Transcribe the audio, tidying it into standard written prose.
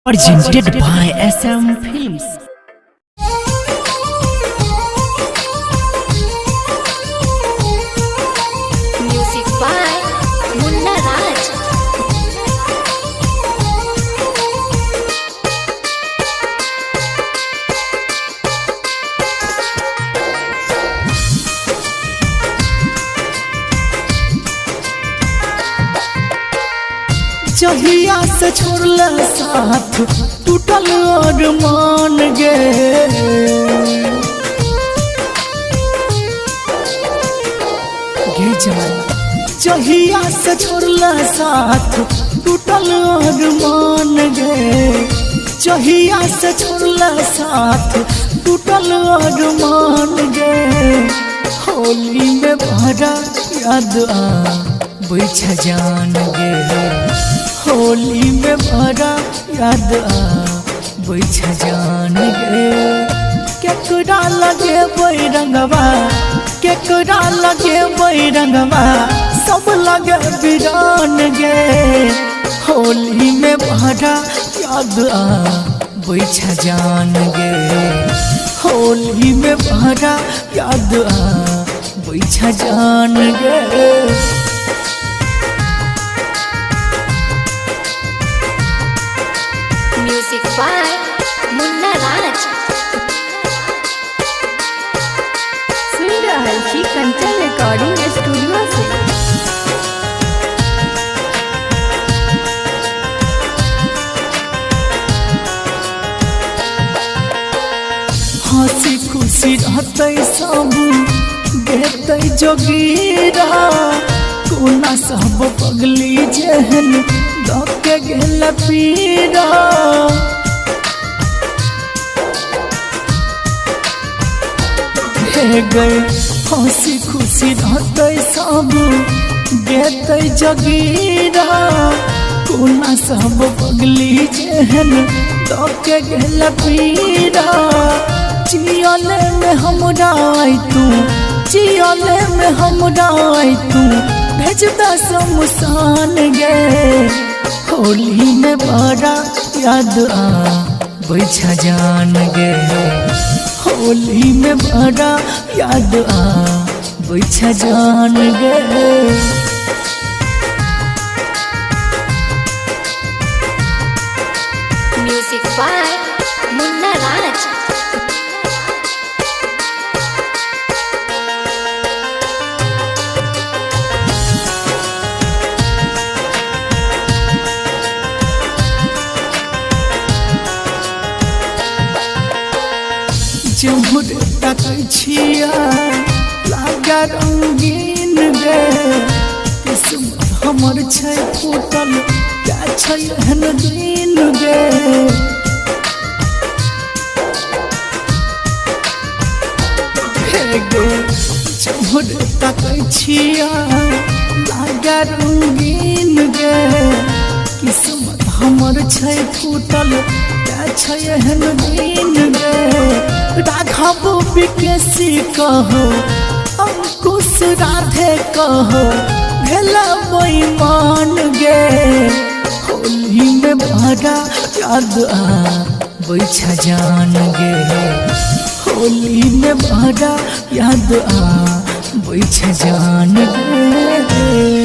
Presented by SM Films. Music by Munna Raj. जहिया से छोड़ला साथ टूटल और मान गे जहिया से छोड़ला साथ टूटल और मान गे जहिया से छोड़ला साथ टूटल और मान गे होली में भरा याद बैठा जान गे होली में भरा याद बैठा जान गे केकरा लगे बैरंगवा केकरा लगे बैरंगवा सब लगे बिरान गे होली में भरा याद बैठा जान गे होली में भरा याद बैठा जान गे Music by Munna Raj. सुन रहल छी कंचन रिकॉर्डिंग स्टूडियो से। हंसी खुशी रहते सब देते जोगीरा कोना सब पगली जहन दके गेल पीरा हे गए हंसी खुशी रहते सब देते जोगीरा कोना सब पगली जहन दके गेल पीरा चियाले में हमरा आई तू चियाले में हमरा आई तू भेजदा शमशान गे होली में बड़ा याद बैठा जान गे होली में बड़ा याद बैठा जान गे Music by Munna Raj. जमुर तक छिया लागा रंगीन गे किस्मत हमर छै फूटल क्या छै एहन दिन गे हे गे जमुर तक छिया लागा रंगीन गे किस्मत हमर छै फूटल क्या छै एहन दिन गे राघव विकेसी कहो अंकुश राधे कहो भेला बेईमान गे होली में भरा याद बैठा जान गे होली में भरा याद बैठा जान गे।